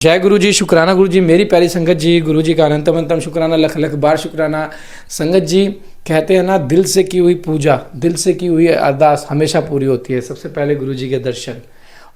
जय गुरु जी, शुक्राना गुरु जी, मेरी प्यारी संगत जी। गुरु जी का अनंतम अनंतम शुक्राना, लख लख बार शुक्राना। संगत जी कहते हैं ना, दिल से की हुई पूजा, दिल से की हुई अरदास हमेशा पूरी होती है। सबसे पहले गुरु जी के दर्शन।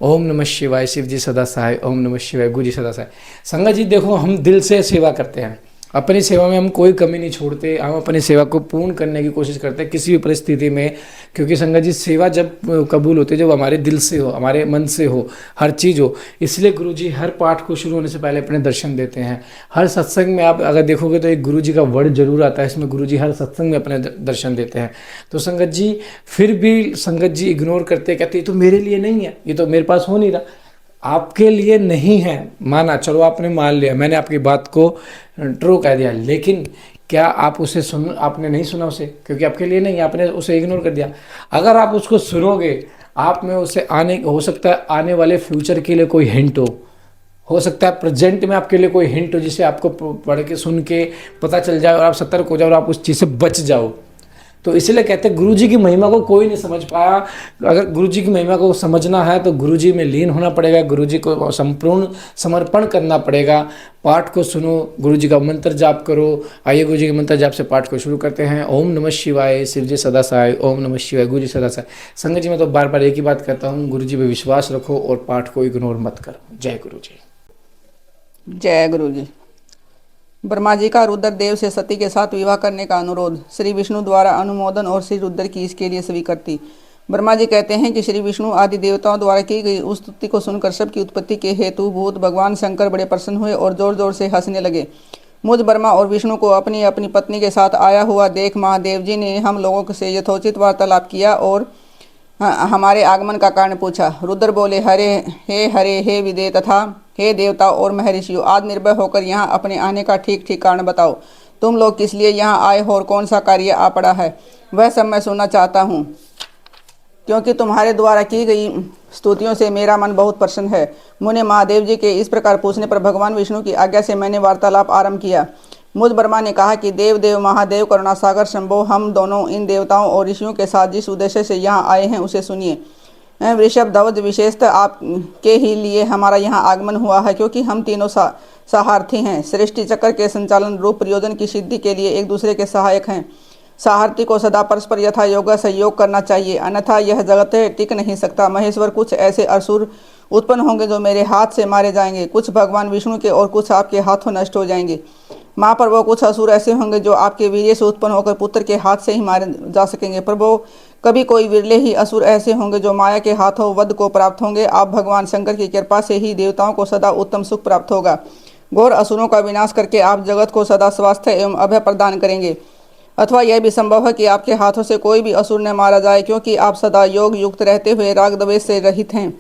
ओम नमः शिवाय, शिव जी सदा सहाय। ओम नमः शिवाय, गुरु जी सदा सहाय। संगत जी देखो, हम दिल से सेवा करते हैं, अपनी सेवा में हम कोई कमी नहीं छोड़ते, हम अपनी सेवा को पूर्ण करने की कोशिश करते हैं किसी भी परिस्थिति में। क्योंकि संगत जी सेवा जब कबूल होती है, जब हमारे दिल से हो, हमारे मन से हो, हर चीज़ हो। इसलिए गुरु जी हर पाठ को शुरू होने से पहले अपने दर्शन देते हैं। हर सत्संग में आप अगर देखोगे तो एक गुरु जी का वर्ड जरूर आता है, इसमें गुरु जी हर सत्संग में अपने दर्शन देते हैं। तो संगत जी फिर भी संगत जी इग्नोर करते, कहते ये तो मेरे लिए नहीं है, ये तो मेरे पास हो नहीं रहा। आपके लिए नहीं है, माना, चलो आपने मान लिया, मैंने आपकी बात को ट्रू कह दिया, लेकिन क्या आप उसे आपने नहीं सुना उसे, क्योंकि आपके लिए नहीं, आपने उसे इग्नोर कर दिया। अगर आप उसको सुनोगे, आप में उसे हो सकता है आने वाले फ्यूचर के लिए कोई हिंट हो सकता है प्रेजेंट में आपके लिए कोई हिंट हो, जिसे आपको पढ़ के सुन के पता चल जाए और आप सतर्क हो जाओ और आप उस चीज़ से बच जाओ। तो इसलिए कहते हैं गुरु जी की महिमा को कोई नहीं समझ पाया। अगर गुरु जी की महिमा को समझना है तो गुरु जी में लीन होना पड़ेगा, गुरु जी को संपूर्ण समर्पण करना पड़ेगा। पाठ को सुनो, गुरु जी का मंत्र जाप करो। आइए गुरु जी के मंत्र जाप से पाठ को शुरू करते हैं। ओम नमः शिवाय, शिव जी सदा सहाय। ओम नमः शिवाय, गुरु जी सदा सहाय। संगत जी मैं तो बार बार एक ही बात कहता हूँ, गुरु जी पे विश्वास रखो और पाठ को इग्नोर मत करो। जय गुरु जी। जय गुरु जी। ब्रह्मा जी का रुद्रदेव से सती के साथ विवाह करने का अनुरोध, श्री विष्णु द्वारा अनुमोदन और श्री रुद्र की इसके लिए स्वीकृति। ब्रह्मा जी कहते हैं कि श्री विष्णु आदि देवताओं द्वारा की गई उस स्तुति को सुनकर सबकी उत्पत्ति के हेतु भूत भगवान शंकर बड़े प्रसन्न हुए और जोर जोर से हंसने लगे। मुझ ब्रह्मा और विष्णु को अपनी अपनी पत्नी के साथ आया हुआ देख महादेव जी ने हम लोगों से यथोचित वार्तालाप किया और हमारे आगमन का कारण पूछा। रुद्र बोले, हरे हे विदे तथा हे देवता और महर्षियों, आज निर्भय होकर यहाँ अपने आने का ठीक ठीक कारण बताओ। तुम लोग किस लिए यहाँ आए हो और कौन सा कार्य आ पड़ा है, वह सब मैं सुनना चाहता हूँ, क्योंकि तुम्हारे द्वारा की गई स्तुतियों से मेरा मन बहुत प्रसन्न है। मुने महादेव जी के इस प्रकार पूछने पर भगवान विष्णु की आज्ञा से मैंने वार्तालाप आरंभ किया। मुझ ब्रह्मा ने कहा कि देव महादेव करुणासागर शंभो, हम दोनों इन देवताओं और ऋषियों के साथ जिस उद्देश्य से यहाँ आए हैं उसे सुनिए। वृषभ ध्वज, विशेषतः आपके ही लिए हमारा यहाँ आगमन हुआ है, क्योंकि हम तीनों सारथी हैं। सृष्टि चक्र के संचालन रूप प्रयोजन की सिद्धि के लिए एक दूसरे के सहायक हैं। सारथी को सदा परस्पर यथा योगा सहयोग करना चाहिए, अन्यथा यह जगत टिक नहीं सकता। महेश्वर, कुछ ऐसे असुर उत्पन्न होंगे जो मेरे हाथ से मारे जाएंगे, कुछ भगवान विष्णु के और कुछ आपके हाथों नष्ट हो जाएंगे। महाप्रभु, कुछ असुर ऐसे होंगे जो आपके वीर्य से उत्पन्न होकर पुत्र के हाथ से ही मारे जा सकेंगे। प्रभु, कभी कोई विरले ही असुर ऐसे होंगे जो माया के हाथों वध को प्राप्त होंगे। आप भगवान शंकर की कृपा से ही देवताओं को सदा उत्तम सुख प्राप्त होगा। घोर असुरों का विनाश करके आप जगत को सदा स्वास्थ्य एवं अभय प्रदान करेंगे। अथवा यह भी संभव है कि आपके हाथों से कोई भी असुर न मारा जाए, क्योंकि आप सदा योग युक्त रहते हुए राग द्वेष से रहित हैं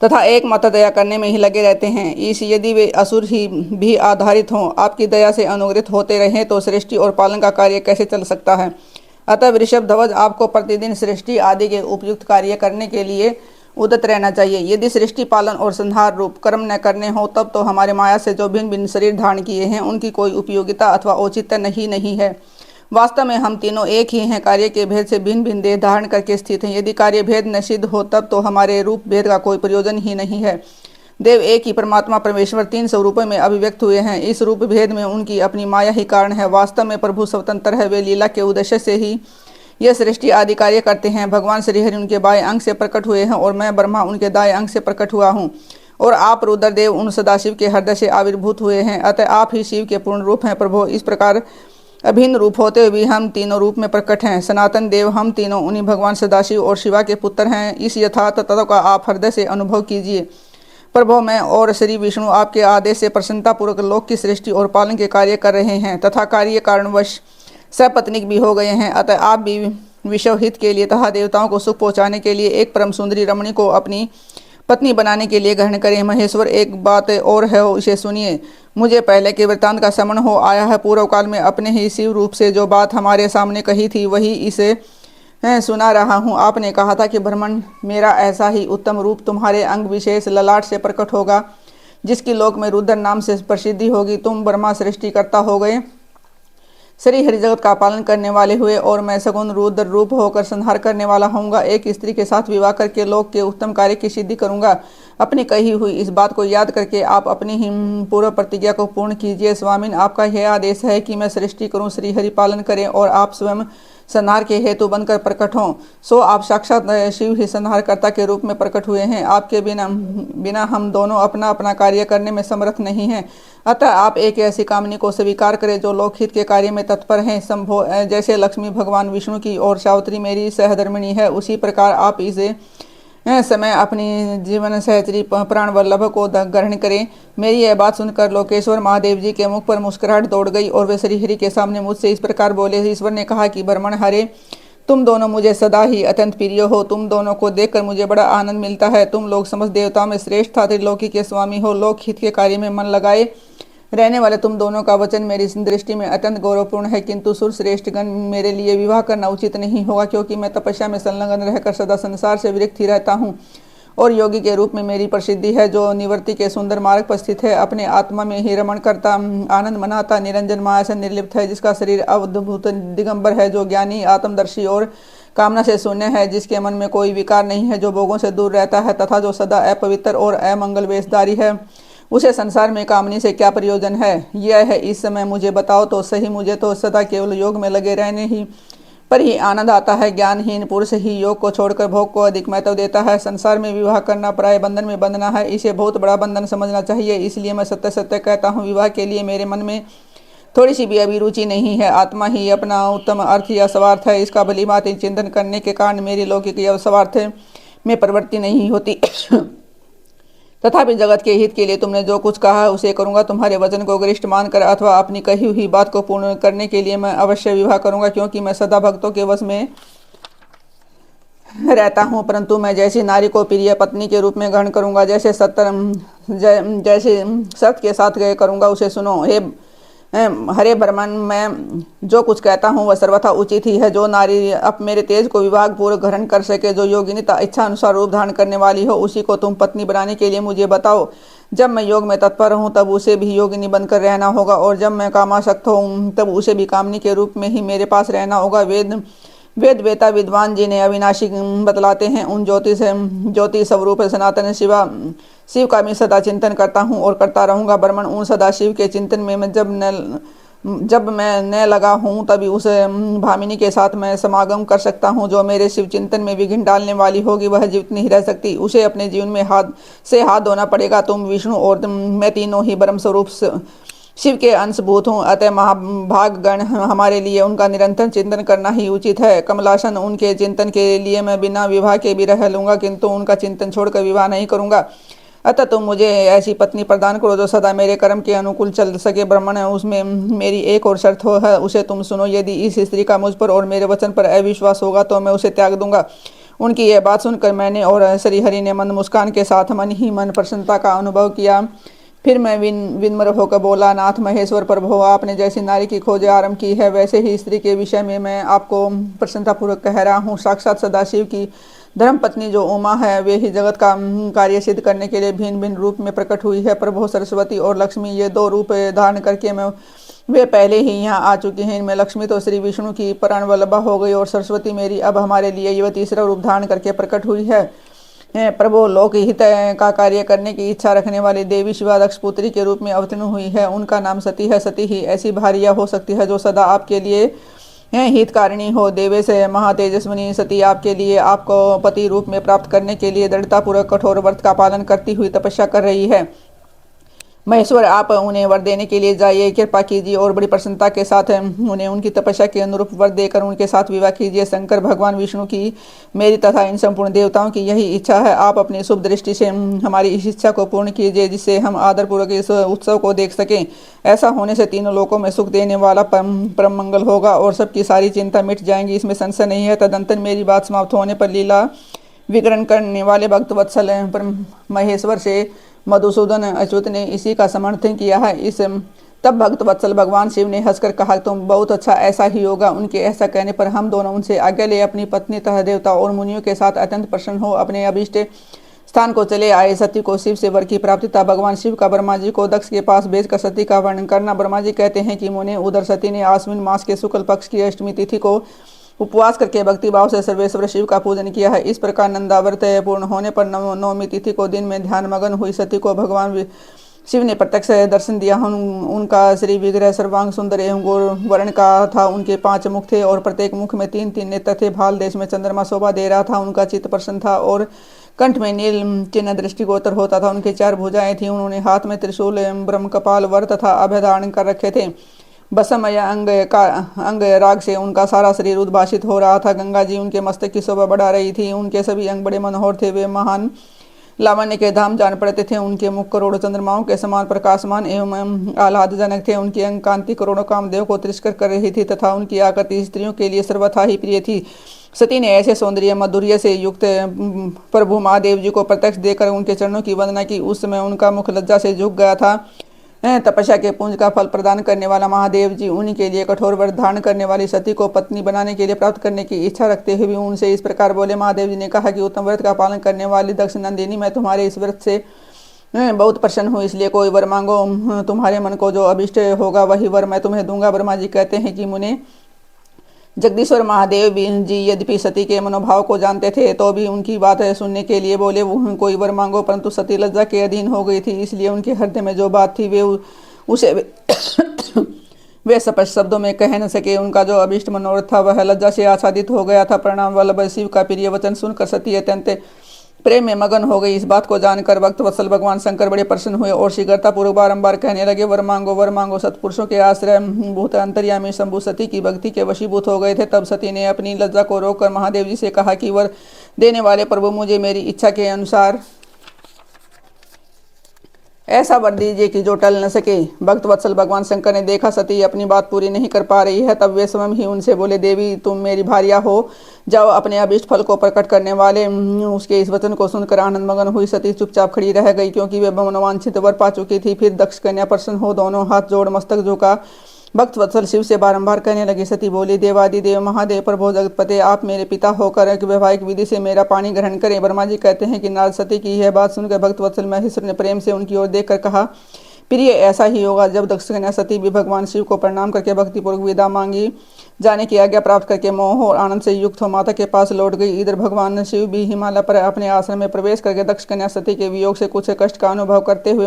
तथा एक मात्र दया करने में ही लगे रहते हैं। इस यदि वे असुर ही भी आधारित हों, आपकी दया से अनुग्रहित होते रहें, तो सृष्टि और पालन का कार्य कैसे चल सकता है। अतः वृषभ ध्वज, आपको प्रतिदिन सृष्टि आदि के उपयुक्त कार्य करने के लिए उद्यत रहना चाहिए। यदि सृष्टि पालन और संहार रूप कर्म न करने हो, तब तो हमारे माया से जो भिन्न भिन्न शरीर धारण किए हैं उनकी कोई उपयोगिता अथवा औचित्य नहीं है। वास्तव में हम तीनों एक ही हैं, कार्य के भेद से भिन्न भिन्न देह धारण करके स्थित हैं। यदि कार्य भेद न सिद्ध हो, तब तो हमारे रूप भेद का कोई प्रयोजन ही नहीं है। देव एक ही परमात्मा परमेश्वर तीन स्वरूपों में अभिव्यक्त हुए हैं। इस रूप भेद में उनकी अपनी माया ही कारण है। वास्तव में प्रभु स्वतंत्र है, वे लीला के उद्देश्य से ही यह सृष्टि आदि कार्य करते हैं। भगवान श्रीहरि उनके बाएं अंग से प्रकट हुए हैं और मैं ब्रह्मा उनके दाएं अंग से प्रकट हुआ हूँ, और आप रुद्रदेव उन सदाशिव के हृदय से आविर्भूत हुए हैं। अतः आप ही शिव के पूर्ण रूप हैं। प्रभु, इस प्रकार अभिन्न रूप होते हुए भी हम तीनों रूप में प्रकट हैं। सनातन देव, हम तीनों उन्हीं भगवान सदाशिव और शिवा के पुत्र हैं। इस यथार्थ तत्व का आप हृदय से अनुभव कीजिए। प्रभु, मैं और श्री विष्णु आपके आदेश से प्रसन्नतापूर्वक लोक की सृष्टि और पालन के कार्य कर रहे हैं तथा कार्य कारणवश सपत्नीक भी हो गए हैं। अतः आप भी विश्व हित के लिए तथा देवताओं को सुख पहुँचाने के लिए एक परम सुंदरी रमणी को अपनी पत्नी बनाने के लिए ग्रहण करें। महेश्वर, एक बात और है, इसे सुनिए। मुझे पहले के वृत्तांत का स्मरण हो आया है। पूर्व काल में अपने ही शिव रूप से जो बात हमारे सामने कही थी, वही इसे सुना रहा हूँ। आपने कहा था कि ब्रह्मण, मेरा ऐसा ही उत्तम रूप तुम्हारे अंग विशेष ललाट से प्रकट होगा, जिसकी लोक में रुद्र नाम से प्रसिद्धि होगी। तुम ब्रह्मा सृष्टिकर्ता हो गए, श्री हरि जगत का पालन करने वाले हुए, और मैं सगुण रुद्र रूप होकर संहार करने वाला होऊंगा। एक स्त्री के साथ विवाह करके लोक के उत्तम कार्य की सिद्धि करूंगा। अपनी कही हुई इस बात को याद करके आप अपनी ही पूर्व प्रतिज्ञा को पूर्ण कीजिए। स्वामिन, आपका यह आदेश है कि मैं सृष्टि करूं, श्री हरि पालन करें और आप स्वयं संहार के हेतु बनकर प्रकट हों। सो आप साक्षात शिव ही संहारकर्ता के रूप में प्रकट हुए हैं। आपके बिना हम दोनों अपना अपना कार्य करने में समर्थ नहीं हैं। अतः आप एक ऐसी कामनी को स्वीकार करें जो लोकहित के कार्य में तत्पर हैं। संभो जैसे लक्ष्मी भगवान विष्णु की और सावित्री मेरी सहधर्मिणी है, उसी प्रकार आप इसे समय अपनी जीवन सहचरी प्राण वल्लभ को ग्रहण करें। मेरी यह बात सुनकर लोकेश्वर महादेव जी के मुख पर मुस्कुराहट दौड़ गई और वे श्रीहरि के सामने मुझसे इस प्रकार बोले। ईश्वर ने कहा कि ब्रह्मण हरे, तुम दोनों मुझे सदा ही अत्यंत प्रिय हो। तुम दोनों को देखकर मुझे बड़ा आनंद मिलता है। तुम लोग समस्त देवताओं में श्रेष्ठ था, त्रिलोकी के स्वामी हो। लोकहित के कार्य में मन लगाए रहने वाले तुम दोनों का वचन मेरी दृष्टि में अत्यंत गौरवपूर्ण है, किंतु सुरश्रेष्ठ गण मेरे लिए विवाह करना उचित नहीं होगा, क्योंकि मैं तपस्या में संलग्न रहकर सदा संसार से विरक्त ही रहता हूँ और योगी के रूप में मेरी प्रसिद्धि है, जो निवृत्ति के सुंदर मार्ग पर स्थित है, अपने आत्मा में ही रमण करता, आनंद मनाता, निरंजन माया से निर्लिप्त है, जिसका शरीर अद्भुत दिगंबर है, जो ज्ञानी, आत्मदर्शी और कामना से शून्य है, जिसके मन में कोई विकार नहीं है, जो भोगों से दूर रहता है तथा जो सदा अपवित्र और अमंगल वेशधारी है। उसे संसार में कामनी से क्या प्रयोजन है? यह है इस समय मुझे बताओ तो सही। मुझे तो सदा केवल योग में लगे रहने ही पर ही आनंद आता है। ज्ञानहीन पुरुष ही योग को छोड़कर भोग को अधिक महत्व देता है। संसार में विवाह करना प्राय बंधन में बंधना है, इसे बहुत बड़ा बंधन समझना चाहिए। इसलिए मैं सत्य सत्य कहता हूँ, विवाह के लिए मेरे मन में थोड़ी सी भी अभिरुचि नहीं है। आत्मा ही अपना उत्तम अर्थ या स्वार्थ है। इसका भली भांति चिंतन करने के कारण मेरी लौकिक या स्वार्थ में प्रवृत्ति नहीं होती। तथापि जगत के हित के लिए तुमने जो कुछ कहा उसे करूंगा। तुम्हारे वचन को गरिष्ठ मानकर अथवा अपनी कही हुई बात को पूर्ण करने के लिए मैं अवश्य विवाह करूंगा, क्योंकि मैं सदा भक्तों के वश में रहता हूँ। परंतु मैं जैसी नारी को प्रिय पत्नी के रूप में ग्रहण करूंगा, जैसे जैसे शर्त के साथ गए करूंगा, उसे सुनो। हरे ब्रह्मन, मैं जो कुछ कहता हूँ वह सर्वथा उचित ही है। जो नारी अब मेरे तेज को विभाग पूर्व ग्रहण कर सके, जो योगिनीता इच्छा अनुसार रूप धारण करने वाली हो, उसी को तुम पत्नी बनाने के लिए मुझे बताओ। जब मैं योग में तत्पर हूँ तब उसे भी योगिनी बनकर रहना होगा, और जब मैं कामासक्त हूँ तब उसे भी कामनी के रूप में ही मेरे पास रहना होगा। वेद वेता विद्वान जी ने अविनाशी बतलाते हैं, उन ज्योति स्वरूप सनातन शिव का मैं सदा चिंतन करता हूँ और करता रहूँगा। ब्रह्मण, उन सदाशिव के चिंतन में मैं जब मैं न लगा हूँ तभी उस भामिनी के साथ मैं समागम कर सकता हूँ। जो मेरे शिव चिंतन में विघ्न डालने वाली होगी वह जीवित नहीं रह सकती, उसे अपने जीवन में हाथ धोना पड़ेगा। तुम विष्णु और मैं तीनों ही ब्रह्म स्वरूप शिव के अंशभूत हूँ, अतः महाभागगण हमारे लिए उनका निरंतर चिंतन करना ही उचित है। कमलासन, उनके चिंतन के लिए मैं बिना विवाह के भी रह लूंगा, किंतु उनका चिंतन छोड़कर विवाह नहीं करूंगा। अतः तुम मुझे ऐसी पत्नी प्रदान करो जो सदा मेरे कर्म के अनुकूल चल सके। ब्राह्मण, उसमें मेरी एक और शर्त है, उसे तुम सुनो। यदि इस स्त्री का मुझ पर और मेरे वचन पर अविश्वास होगा तो मैं उसे त्याग दूंगा। उनकी यह बात सुनकर मैंने और श्रीहरि ने मंद मुस्कान के साथ मन ही मन प्रसन्नता का अनुभव किया। फिर मैं विनम्र होकर बोला, नाथ महेश्वर प्रभु, आपने जैसी नारी की खोज आरंभ की है, वैसे ही स्त्री के विषय में मैं आपको प्रसन्नतापूर्वक कह रहा हूँ। साक्षात सदाशिव की धर्म पत्नी जो उमा है, वे ही जगत का कार्य सिद्ध करने के लिए भिन्न भिन्न रूप में प्रकट हुई है। प्रभु, सरस्वती और लक्ष्मी, ये दो रूप धारण करके वे पहले ही यहाँ आ चुकी हैं। इनमें लक्ष्मी तो श्री विष्णु की प्राण वल्लभा हो गई और सरस्वती मेरी अब हमारे लिए यह तीसरा रूप धारण करके प्रकट हुई है। प्रभु, लोक हित का कार्य करने की इच्छा रखने वाली देवी शिवा दक्ष पुत्री के रूप में अवतीर्ण हुई है। उनका नाम सती है। सती ही ऐसी भार्या हो सकती है जो सदा आपके लिए हितकारिणी हो। देवे से महातेजस्विनी सती आपके लिए आपको पति रूप में प्राप्त करने के लिए दृढ़तापूर्वक कठोर व्रत का पालन करती हुई तपस्या कर रही है। महेश्वर, आप उन्हें वर देने के लिए जाइए, कृपा कीजिए और बड़ी प्रसन्नता के साथ उन्हें उनकी तपस्या के अनुरूप वर देकर उनके साथ विवाह कीजिए। शंकर भगवान विष्णु की, मेरी तथा इन संपूर्ण देवताओं की यही इच्छा है। आप अपनी शुभ दृष्टि से हमारी इस इच्छा को पूर्ण कीजिए, जिससे हम आदरपूर्वक इस उत्सव को देख सकें। ऐसा होने से तीनों लोकों में सुख देने वाला परम मंगल होगा और सबकी सारी चिंता मिट जाएंगी, इसमें संशय नहीं है। तदंतर मेरी बात समाप्त होने पर लीला विकरण करने वाले भक्त वत्सल महेश्वर से मधुसूदन अच्युत ने इसी का समर्थन किया है। तब भक्त वत्सल भगवान शिव ने हंसकर कहा, तुम बहुत अच्छा, ऐसा ही होगा। उनके ऐसा कहने पर हम दोनों उनसे आज्ञा ले अपनी पत्नी तथा देवता और मुनियों के साथ अत्यंत प्रसन्न हो अपने अभिष्ट स्थान को चले आए। सती को शिव से वर की प्राप्ति था। भगवान शिव का ब्रह्मा जी को दक्ष के पास भेजकर सती का वर्णन करना। ब्रह्मा जी कहते हैं कि मुने, उधर सती ने आश्विन मास के शुक्ल पक्ष की अष्टमी तिथि को उपवास करके भक्ति भाव से सर्वेश्वर शिव का पूजन किया है। इस प्रकार नंदाव्रत पूर्ण होने पर नवमी तिथि को दिन में ध्यान मगन हुई सती को भगवान शिव ने प्रत्यक्ष दर्शन दिया। उनका श्री विग्रह सर्वांग सुंदर एवं गौर वर्ण का था। उनके 5 मुख थे और प्रत्येक मुख में 3-3 नेत्र थे। भाल देश में चंद्रमा शोभा दे रहा था। उनका चित्त प्रसन्न था और कंठ में नील चिन्ह दृष्टिगोचर होता था। उनके 4 भुजाएं थी। उन्होंने हाथ में त्रिशूल ब्रह्म कपाल वर तथा अभय धारण कर रखे थे। बसमय अंग राग से उनका सारा शरीर उद्भाषित हो रहा था। गंगा जी उनके मस्तक की शोभा बढ़ा रही थी। उनके सभी अंग बड़े मनोहर थे। वे महान लावण्य के धाम जान पड़ते थे। उनके मुख करोड़ों चंद्रमाओं के समान प्रकाशमान एवं आह्लादजनक थे। उनकी अंग कांति करोड़ों कामदेव को तिरस्कार कर रही थी तथा उनकी आकृति स्त्रियों के लिए सर्वथा ही प्रिय थी। सती ने ऐसे सौंदर्य माधुर्य से युक्त प्रभु महादेव जी को प्रत्यक्ष देकर उनके चरणों की वंदना की। उस समय उनका मुख लज्जा से झुक गया था। तपस्या के पुंज का फल प्रदान करने वाला महादेव जी उन्हीं के लिए कठोर व्रत धारण करने वाली सती को पत्नी बनाने के लिए प्राप्त करने की इच्छा रखते हुए उनसे इस प्रकार बोले। महादेव जी ने कहा कि उत्तम व्रत का पालन करने वाली दक्ष नंदिनी, मैं तुम्हारे इस व्रत से बहुत प्रसन्न हूँ, इसलिए कोई वर मांगो। तुम्हारे मन को जो अभिष्ट होगा वही वर मैं तुम्हें दूंगा। ब्रह्मा जी कहते हैं कि मुने जगदीश्वर महादेव जी यद्यपि सती के मनोभाव को जानते थे तो भी उनकी बात सुनने के लिए बोले कोई वर मांगो, परंतु सती लज्जा के अधीन हो गई थी। इसलिए उनके हृदय में जो बात थी वे स्पष्ट शब्दों में कह न सके। उनका जो अभिष्ट मनोरथ था वह लज्जा से आच्छादित हो गया था। प्रणाम वल्लभ शिव का प्रिय वचन सुनकर सती अत्यंत प्रेम में मगन हो गई। इस बात को जानकर भक्त वत्सल भगवान शंकर बड़े प्रसन्न हुए और शीघ्रता पूर्वक बारंबार कहने लगे वर मांगो। सत्पुरुषों के आश्रय भूत अंतर्यामी शंभु सती की भक्ति के वशीभूत हो गए थे। तब सती ने अपनी लज्जा को रोककर महादेव जी से कहा कि वर देने वाले प्रभु, मुझे मेरी इच्छा के अनुसार ऐसा वर दीजिए कि जो टल न सके। भक्त वत्सल भगवान शंकर ने देखा सती अपनी बात पूरी नहीं कर पा रही है, तब वे स्वयं ही उनसे बोले देवी तुम मेरी भार्या हो, जाओ। अपने अभिष्ट फल को प्रकट करने वाले उसके इस वचन को सुनकर आनंद मगन हुई सती चुपचाप खड़ी रह गई, क्योंकि वे मनोवांछित वर पा चुकी थी। फिर दक्ष कन्या प्रसन्न हो दोनों हाथ जोड़ मस्तक झुका भक्त वत्सल शिव से बारंबार कहने लगी। सती बोली देवादिदेव महादेव प्रभो जगतपते, आप मेरे पिता होकर एक वैवाहिक विधि से मेरा पानी ग्रहण करें। ब्रह्मा जी कहते हैं कि नारद सती की यह बात सुनकर भक्त वत्सल महेश्वर ने प्रेम से उनकी ओर देखकर कहा प्रिय ऐसा ही होगा। जब दक्ष कन्या सती भी भगवान शिव को प्रणाम करके भक्तिपूर्वक विदा मांगी जाने की आज्ञा प्राप्त करके मोह और आनंद से युक्त हो माता के पास लौट गई। इधर भगवान शिव भी हिमालय पर अपने आश्रम में प्रवेश करके दक्ष कन्या सती के वियोग से कुछ कष्ट का अनुभव करते हुए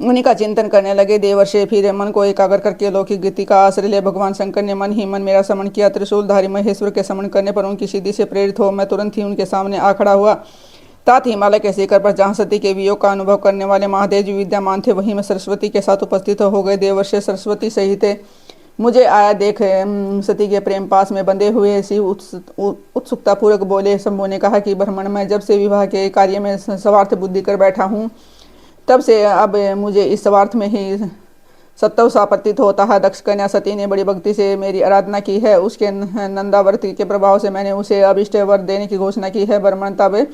उन्हीं का चिंतन करने लगे। देवर्षि फिर मन को एकाग्र करके लौकिक गति का आश्रय ले भगवान शंकर ने मन ही मन मेरा समन किया। त्रिशूलधारी महेश्वर के समन करने पर उनकी सिद्धि से प्रेरित हो मैं तुरंत ही उनके सामने आ खड़ा हुआ। तात हिमालय के शिखर पर जहाँ सती के वियोग का अनुभव करने वाले महादेव जी विद्यमान थे, वहीं में सरस्वती के साथ उपस्थित हो गए। देवर्षि सरस्वती सहित मुझे आया देख सती के प्रेम पास में बंधे हुए शिव उत्सुकता पूर्वक बोले। शंभु ने कहा कि ब्रह्मण, मैं जब से विवाह के कार्य में स्वार्थ बुद्धि कर बैठा हूँ, तब से अब मुझे इस स्वार्थ में ही सत्व सा प्रतीत होता है। दक्ष कन्या सती ने बड़ी भक्ति से मेरी आराधना की है। उसके नंदाव्रत के प्रभाव से मैंने उसे अभिष्ट वर देने की घोषणा की है। ब्रह्मण, तब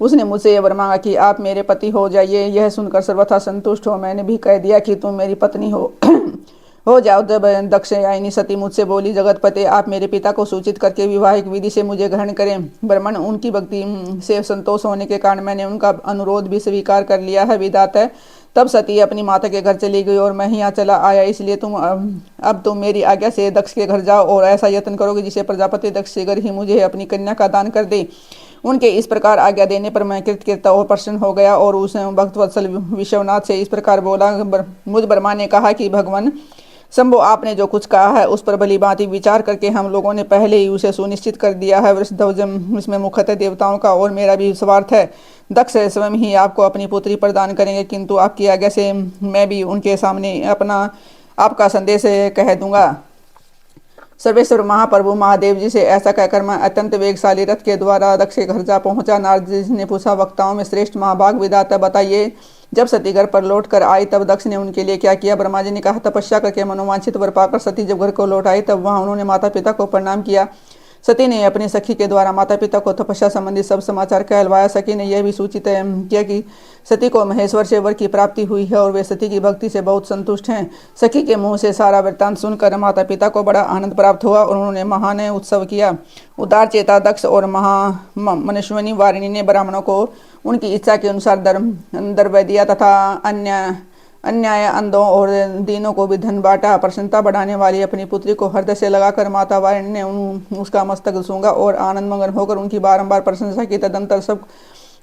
उसने मुझसे यह वर मांगा कि आप मेरे पति हो जाइए। यह सुनकर सर्वथा संतुष्ट हो मैंने भी कह दिया कि तुम मेरी पत्नी हो जाओ। जब दक्षयायनी सती मुझसे बोली जगतपते, आप मेरे पिता को सूचित करके विवाहिक विधि से मुझे ग्रहण करें। ब्रह्मण, उनकी भक्ति से संतोष होने के कारण मैंने उनका अनुरोध भी स्वीकार कर लिया है। विधाता है। तब सती अपनी माता के घर चली गई और मैं यहाँ चला आया। इसलिए अब तुम मेरी आज्ञा से दक्ष के घर जाओ और ऐसा यत्न करोगे जिसे प्रजापति दक्ष शीघ्र ही मुझे अपनी कन्या का दान कर दे। उनके इस प्रकार आज्ञा देने पर मैं कृतकृत्य और प्रसन्न हो गया और उस भक्त वत्सल विश्वनाथ से इस प्रकार बोला। मुझ ब्रह्मा ने कहा कि भगवान शंभु, आपने जो कुछ कहा है उस पर भली भांति विचार करके हम लोगों ने पहले ही उसे सुनिश्चित कर दिया है। वृषध्वज इसमें मुख्यतः देवताओं का और मेरा भी स्वार्थ है। दक्ष स्वयं ही आपको अपनी पुत्री प्रदान करेंगे, किंतु आपकी आज्ञा से मैं भी उनके सामने आपका संदेश कह दूंगा। सर्वेश्वर महाप्रभु महादेव जी से ऐसा कहकर मैं अत्यंत वेगशाली रथ के द्वारा दक्ष के घर जा पहुंचा। नारद जी ने पूछा, वक्ताओं में श्रेष्ठ महाभाग विधाता बताइए, जब सती घर पर लौट कर आई तब दक्ष ने उनके लिए क्या किया। ब्रह्मा जी ने कहा, तपस्या करके मनोवांछित वर पाकर सती जब घर को लौट आई तब वहां उन्होंने माता पिता को प्रणाम किया। सती ने अपनी सखी के द्वारा माता पिता को तपस्या संबंधी सब समाचार कहलवाया। सखी ने यह भी सूचित किया कि सती को महेश्वर से वर की प्राप्ति हुई है और वे सती की भक्ति से बहुत संतुष्ट हैं। सखी के मुंह से सारा वृत्तांत सुनकर माता पिता को बड़ा आनंद प्राप्त हुआ और उन्होंने महान उत्सव किया। उदार चेता दक्ष और मनस्विनी वारिणी ने ब्राह्मणों को उनकी इच्छा के अनुसार द्रव्य दिया तथा अन्याय, अंधों और दीनों को भी धन बांटा। प्रसन्नता बढ़ाने वाली अपनी पुत्री को हृदय से लगाकर माता वारिणी ने उसका मस्तक सूंघा और आनंद मगन होकर उनकी बारंबार प्रशंसा की। तदंतर सब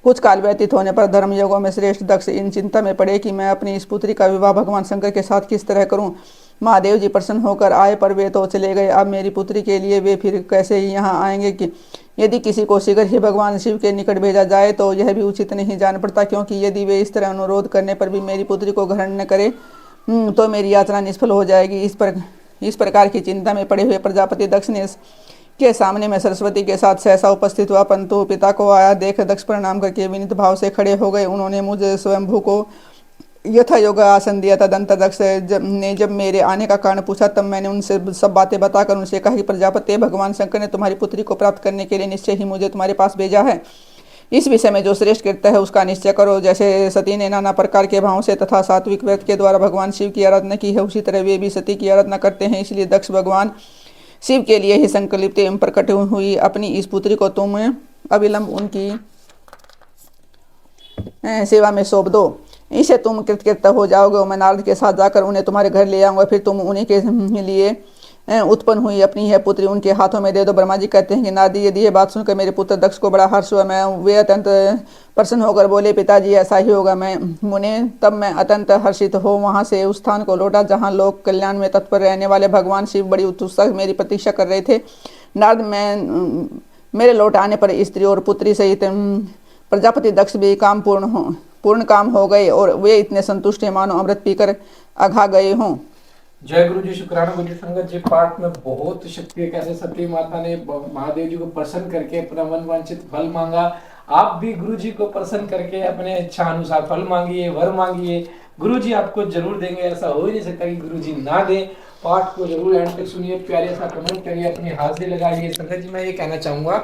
कुछ काल व्यतीत होने पर धर्मयोगों में श्रेष्ठ दक्ष इन चिंता में पड़े कि मैं अपनी इस पुत्री का विवाह भगवान शंकर के साथ किस तरह करूं। महादेव जी प्रसन्न होकर आए, पर वे तो चले गए। अब मेरी पुत्री के लिए वे फिर कैसे यहाँ आएंगे कि यदि किसी को शीघ्र ही भगवान शिव के निकट भेजा जाए तो यह भी उचित नहीं जान पड़ता, क्योंकि यदि वे इस तरह अनुरोध करने पर भी मेरी पुत्री को ग्रहण न करे तो मेरी यात्रा निष्फल हो जाएगी। इस प्रकार की चिंता में पड़े हुए प्रजापति दक्ष ने के सामने में सरस्वती के साथ सहसा उपस्थित हुआ, परंतु पिता को आया देख दक्ष प्रणाम करके विनीत भाव से खड़े हो गए। उन्होंने मुझ स्वयंभू को यथा योग आसन दिया। तदंतर दक्ष ने जब मेरे आने का कारण पूछा, तब मैंने उनसे सब बातें बताकर उनसे कहा कि प्रजापति, भगवान शंकर ने तुम्हारी पुत्री को प्राप्त करने के लिए निश्चय ही मुझे तुम्हारे पास भेजा है। इस विषय में जो श्रेष्ठ कृत्य है उसका निश्चय करो। जैसे सती ने नाना प्रकार के भावों से तथा सात्विक व्रत के द्वारा भगवान शिव की आराधना की है, उसी तरह वे भी सती की आराधना करते हैं। इसलिए दक्ष भगवान शिव के लिए ही संकल्पित एवं प्रकट हुई अपनी इस पुत्री को तुम अविलंब उनकी सेवा में सौंप दो। इससे तुम कृतकृत्य हो जाओगे और मैं नारद के साथ जाकर उन्हें तुम्हारे घर ले आऊंगा। फिर तुम उन्हीं के लिए उत्पन्न हुई अपनी यह पुत्री उनके हाथों में दे दो। ब्रह्मा जी कहते हैं कि नारद जी, यदि यह बात सुनकर मेरे पुत्र दक्ष को बड़ा हर्ष हुआ। वे अत्यंत प्रसन्न होकर बोले, पिताजी ऐसा ही होगा। तब मैं अत्यंत हर्षित हो वहाँ से उस स्थान को लौटा जहाँ लोक कल्याण में तत्पर रहने वाले भगवान शिव बड़ी उत्सुकता मेरी प्रतीक्षा कर रहे थे। नारद मेरे लौट आने पर स्त्री और पुत्री सहित प्रजापति दक्ष भी पूर्ण काम हो गए और वे इतने संतुष्ट हैं मानो अमृत पीकर अघा गए हों। जय गुरु जी, शुक्राना गुरु जी। संगत जी, पाठ में बहुत शक्ति है। कैसे सती माता ने महादेव जी को प्रसन्न करके अपना मन वांछित फल मांगा। आप भी गुरु जी को प्रसन्न करके अपने इच्छा अनुसार फल मांगिए, वर मांगिए, गुरु जी आपको जरूर देंगे। ऐसा हो ही नहीं सकता कि गुरु जी ना दे। पाठ को जरूर एंड तक सुनिए, प्यारे सा कमेंट करिए, अपनी हाजिरी लगाइए। संगत जी, मैं ये कहना चाहूंगा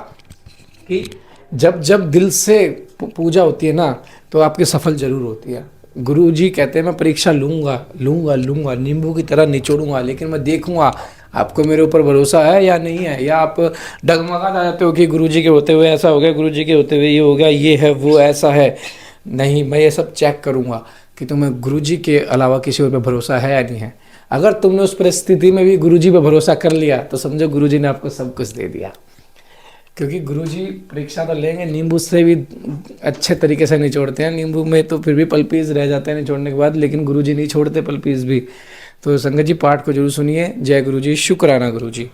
कि जब जब दिल से पूजा होती है ना, तो आपकी सफल जरूर होती है। गुरु जी कहते हैं मैं परीक्षा लूंगा, नींबू की तरह निचोड़ूंगा, लेकिन मैं देखूंगा आपको मेरे ऊपर भरोसा है या नहीं है, या आप डगमगा जाते हो कि गुरु जी के होते हुए ऐसा हो गया, गुरु जी के होते हुए ये हो गया, ये है वो ऐसा है। नहीं, मैं ये सब चेक करूंगा कि तुम्हें गुरु जी के अलावा किसी और पे भरोसा है या नहीं है। अगर तुमने उस परिस्थिति में भी गुरु जी पे भरोसा कर लिया तो समझो गुरु जी ने आपको सब कुछ दे दिया, क्योंकि गुरुजी परीक्षा तो लेंगे। नींबू से भी अच्छे तरीके से निचोड़ते हैं, नींबू में तो फिर भी पल्पीज रह जाते हैं निचोड़ने के बाद, लेकिन गुरुजी नहीं छोड़ते पल्पीज भी। तो संगत जी, पाठ को जरूर सुनिए। जय गुरु जी, शुक्राना गुरु जी।